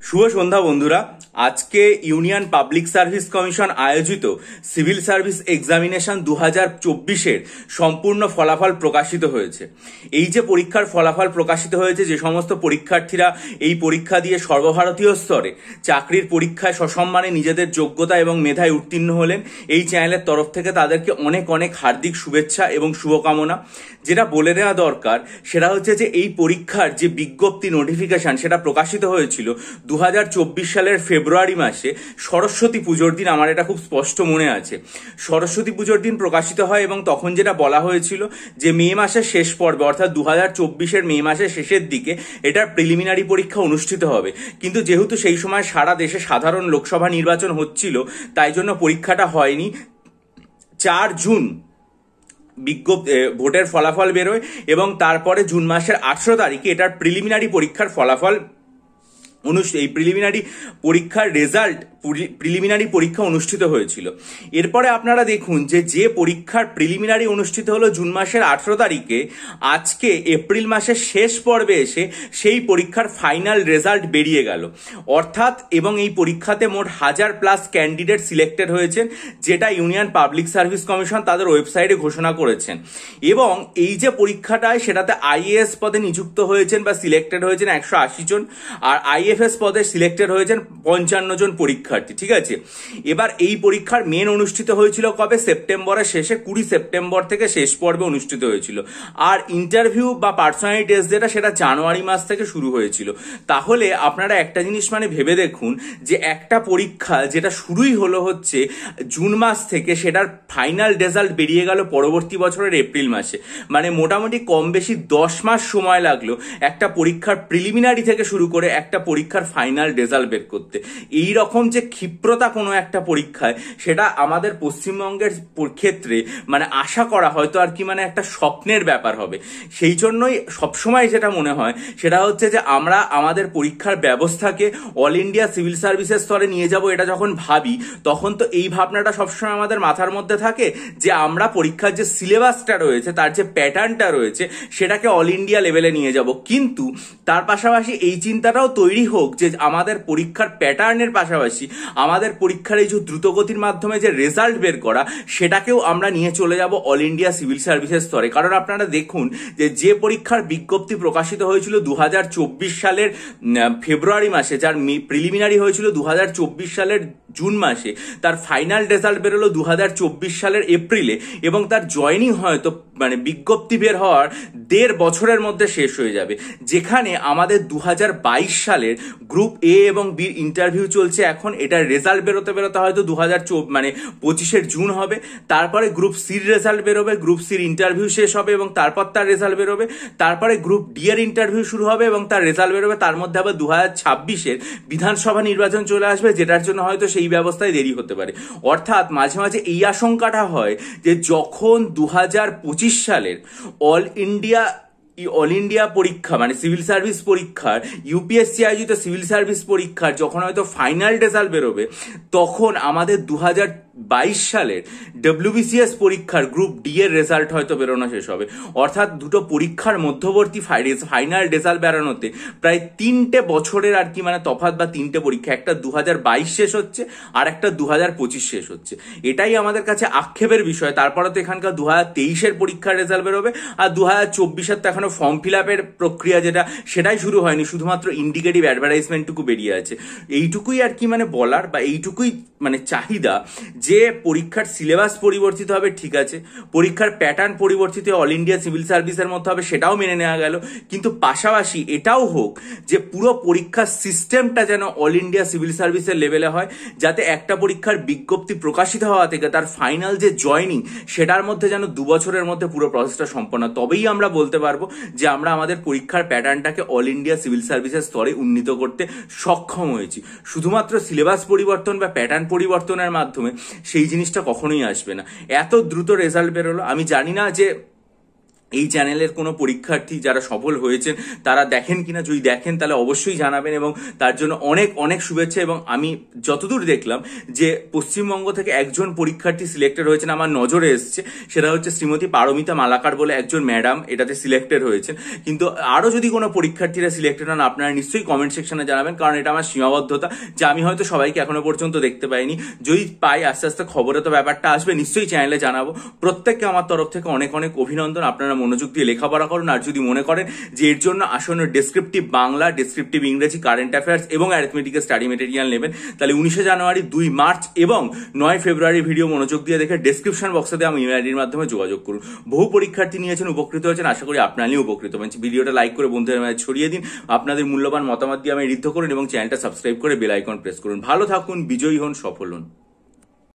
শুভ সন্ধ্যা বন্ধুরা। আজকে union public service commission আয়োজিত সিভিল সার্ভিস এক্সামিনেশন 2024-এর সম্পূর্ণ ফলাফল প্রকাশিত হয়েছে। এই যে পরীক্ষার ফলাফল প্রকাশিত হয়েছে, যে সমস্ত পরীক্ষার্থীরা এই পরীক্ষা দিয়ে সর্বভারতীয় স্তরে চাকরির পরীক্ষায় সসম্মানে নিজেদের যোগ্যতা এবং মেধায় উত্তীর্ণ হলেন, এই চ্যানেলের তরফ থেকে তাদেরকে অনেক অনেক হার্দিক শুভেচ্ছা এবং শুভকামনা। যেটা বলে দেওয়া দরকার সেটা হচ্ছে যে এই পরীক্ষার যে বিজ্ঞপ্তি নোটিফিকেশন সেটা প্রকাশিত হয়েছিল 2024 সালের ফেব্রুয়ারি মাসে সরস্বতী পুজোর দিন। আমার এটা খুব স্পষ্ট মনে আছে, সরস্বতী পুজোর দিন প্রকাশিত হয় এবং তখন যেটা বলা হয়েছিল যে মে মাসের শেষ পর্বে, অর্থাৎ 2024-এর মে মাসের শেষের দিকে এটার প্রিলিমিনারি পরীক্ষা অনুষ্ঠিত হবে। কিন্তু যেহেতু সেই সময় সারা দেশে সাধারণ লোকসভা নির্বাচন হচ্ছিল, তাই জন্য পরীক্ষাটা হয়নি। 4 জুন ভোটের ফলাফল বেরোয় এবং তারপরে জুন মাসের 18 তারিখে এটার প্রিলিমিনারি পরীক্ষার ফলাফল এই প্রিলিমিনারি পরীক্ষার রেজাল্ট প্রিলিমিনারি পরীক্ষা অনুষ্ঠিত হয়েছিল। এরপরে আপনারা দেখুন যে পরীক্ষার প্রিলিমিনারি অনুষ্ঠিত হলো জুন মাসের 18 তারিখে, আজকে এপ্রিল মাসের শেষ পর্বে এসে সেই পরীক্ষার ফাইনাল রেজাল্ট বেরিয়ে গেল। অর্থাৎ এবং এই পরীক্ষাতে মোট 1000+ ক্যান্ডিডেট সিলেক্টেড হয়েছেন, যেটা ইউনিয়ন পাবলিক সার্ভিস কমিশন তাদের ওয়েবসাইটে ঘোষণা করেছেন। এবং এই যে পরীক্ষাটায় সেটাতে আইএএস পদে নিযুক্ত হয়েছেন বা সিলেক্টেড হয়েছেন 180 জন, আর আইএফএস পদে সিলেক্টেড হয়েছেন 55 জন পরীক্ষার্থী। ঠিক আছে, এবার এই পরীক্ষার মেন অনুষ্ঠিত হয়েছিল কবে? সেপ্টেম্বরের শেষে, 20 সেপ্টেম্বর থেকে শেষ পর্বে অনুষ্ঠিত হয়েছিল। আর ইন্টারভিউ বা পার্সোনালিটি টেস্ট যেটা, সেটা জানুয়ারি মাস থেকে শুরু হয়েছিল। তাহলে আপনারা একটা জিনিস ভেবে দেখুন যে একটা পরীক্ষা যেটা শুরুই হলো হচ্ছে জুন মাস থেকে, সেটার ফাইনাল রেজাল্ট বেরিয়ে গেল পরবর্তী বছরের এপ্রিল মাসে। মোটামুটি কম বেশি 10 মাস সময় লাগলো একটা পরীক্ষার প্রিলিমিনারি থেকে শুরু করে একটা পরীক্ষার ফাইনাল রেজাল্ট বের করতে। এই রকম যে ক্ষিপ্রতা কোনো একটা পরীক্ষায়, সেটা আমাদের পশ্চিমবঙ্গের ক্ষেত্রে আশা করা হয়তো আর কি একটা স্বপ্নের ব্যাপার হবে। সেই জন্যই সবসময় যেটা মনে হয় সেটা হচ্ছে যে আমরা আমাদের পরীক্ষার ব্যবস্থাকে অল ইন্ডিয়া সিভিল সার্ভিসের স্তরে নিয়ে যাব। এটা যখন ভাবি তখন তো এই ভাবনাটা সবসময় আমাদের মাথার মধ্যে থাকে যে আমরা পরীক্ষার যে সিলেবাসটা রয়েছে, তার যে প্যাটার্নটা রয়েছে, সেটাকে অল ইন্ডিয়া লেভেলে নিয়ে যাব। কিন্তু তার পাশাপাশি এই চিন্তাটাও তৈরি হোক যে আমাদের পরীক্ষার প্যাটার্নের পাশাপাশি আমাদের পরীক্ষার এই যে দ্রুতগতির মাধ্যমে যে রেজাল্ট বের করা, সেটাকেও আমরা নিয়ে চলে যাব অল ইন্ডিয়া সিভিল সার্ভিসের স্তরে। কারণ আপনারা দেখুন যে পরীক্ষার বিজ্ঞপ্তি প্রকাশিত হয়েছিল 2024 সালের ফেব্রুয়ারি মাসে, যার প্রিলিমিনারি হয়েছিল 2024 সালের জুন মাসে, তার ফাইনাল রেজাল্ট বেরোলো 2024 সালের এপ্রিলে, এবং তার জয়নিং হয়তো বিজ্ঞপ্তি বের হওয়ার 1.5 বছরের মধ্যে শেষ হয়ে যাবে। যেখানে আমাদের 2022 সালের গ্রুপ এ এবং বির ইন্টারভিউ চলছে এখন, এটার রেজাল্ট বেরোতে হয়তো 2025-এর জুন হবে। তারপরে গ্রুপ সির রেজাল্ট বেরোবে, গ্রুপ সির ইন্টারভিউ শেষ হবে এবং তারপর তার রেজাল্ট বেরোবে। তারপরে গ্রুপ ডি এর ইন্টারভিউ শুরু হবে এবং তার রেজাল্ট বেরোবে। তার মধ্যে আবার 2026-এর বিধানসভা নির্বাচন চলে আসবে, যেটার জন্য হয়তো সেই ব্যবস্থায় দেরি হতে পারে। অর্থাৎ মাঝে মাঝে এই আশঙ্কাটা হয় যে যখন 2025 সালের অল ইন্ডিয়া পরীক্ষা সিভিল সার্ভিস পরীক্ষার, ইউপিএসসি আয়োজিত সিভিল সার্ভিস পরীক্ষার যখন হয়তো ফাইনাল রেজাল্ট বেরোবে, তখন আমাদের 2022 সালের ডব্লিউবিসিএস পরীক্ষার গ্রুপ ডি এর রেজাল্ট হয়তো বেরোনো শেষ হবে। অর্থাৎ দুটো পরীক্ষার মধ্যবর্তী ফাইনাল রেজাল্ট বেরোনোতে প্রায় 3টে বছরের আর কি তফাৎ বা 3টে পরীক্ষা, একটা 2022 শেষ হচ্ছে আর একটা 2025 শেষ হচ্ছে। এটাই আমাদের কাছে আক্ষেপের বিষয়। তারপরে তো এখানকার 2023-এর পরীক্ষার রেজাল্ট বেরোবে, আর 2024-এর তো এখনো ফর্ম ফিল আপের প্রক্রিয়া সেটাই শুরু হয়নি, শুধুমাত্র ইন্ডিকেটিভ অ্যাডভার্টাইজমেন্টটুকু বেরিয়ে আছে। এইটুকুই আর কি বলার, বা এইটুকুই চাহিদা যে পরীক্ষার সিলেবাস পরিবর্তিত হবে, ঠিক আছে, পরীক্ষার প্যাটার্ন পরিবর্তিত অল ইন্ডিয়া সিভিল সার্ভিসের মধ্যে হবে, সেটাও মেনে নেওয়া গেল। কিন্তু পাশাপাশি এটাও হোক যে পুরো পরীক্ষার সিস্টেমটা যেন অল ইন্ডিয়া সিভিল সার্ভিসের লেভেলে হয়, যাতে একটা পরীক্ষার বিজ্ঞপ্তি প্রকাশিত হওয়া থেকে তার ফাইনাল যে জয়নিং, সেটার মধ্যে যেন 2 বছরের মধ্যে পুরো প্রসেসটা সম্পন্ন। তবেই আমরা বলতে পারবো যে আমরা আমাদের পরীক্ষার প্যাটার্নটাকে অল ইন্ডিয়া সিভিল সার্ভিসের স্তরে উন্নীত করতে সক্ষম হয়েছি। শুধুমাত্র সিলেবাস পরিবর্তন বা প্যাটার্ন পরিবর্তনের মাধ্যমে সেই জিনিসটা কখনোই আসবে না। এত দ্রুত রেজাল্ট বেরোলো, আমি জানি না যে এই চ্যানেলের কোনো পরীক্ষার্থী যারা সফল হয়েছেন তারা দেখেন কিনা, যদি দেখেন তাহলে অবশ্যই জানাবেন, এবং তার জন্য অনেক অনেক শুভেচ্ছা। এবং আমি যতদূর দেখলাম যে পশ্চিমবঙ্গ থেকে একজন পরীক্ষার্থী সিলেক্টেড হয়েছেন, আমার নজরে এসছে, সেটা হচ্ছে শ্রীমতী পারমিতা মালাকার বলে একজন ম্যাডাম এটাতে সিলেক্টেড হয়েছেন। কিন্তু আরও যদি কোনো পরীক্ষার্থীরা সিলেক্টেড হন আপনারা নিশ্চয়ই কমেন্ট সেকশনে জানাবেন, কারণ এটা আমার সীমাবদ্ধতা যে আমি হয়তো সবাইকে এখনো পর্যন্ত দেখতে পাইনি। যদি পাই আস্তে আস্তে খবরে তো ব্যাপারটা আসবে, নিশ্চয়ই চ্যানেলে জানাবো। প্রত্যেককে আমার তরফ থেকে অনেক অনেক অভিনন্দন। আপনারা মনোযোগ দিয়ে লেখাপড়া করুন, আর যদি মনে করেন যে এর জন্য আসন্ন ডেসক্রিপটিভ বাংলা, ডেসক্রিপটিভ ইংরেজি, কারেন্ট অ্যাফেয়ার্স এবং অ্যারিথমেটিকের স্টাডি মেটেরিয়াল নেবেন, তাহলে 19 জানুয়ারি, 2 মার্চ এবং 9 ফেব্রুয়ারি ভিডিও মনোযোগ দিয়ে দেখে ডেসক্রিপশন বক্সে দেওয়া ইমেল আইডির মাধ্যমে যোগাযোগ করুন। বহু পরীক্ষার্থী নিয়েছেন, উপকৃত হয়েছেন, আশা করি আপনারাও উপকৃত হবেন। ভিডিওটা লাইক করে বন্ধুদের মাঝে ছড়িয়ে দিন, আপনাদের মূল্যবান মতামত দিয়ে আমি ঋদ্ধ করুন এবং চ্যানেলটা সাবস্ক্রাইব করে বেল আইকন প্রেস করুন। ভালো থাকুন, বিজয়ী হন, সফল হন।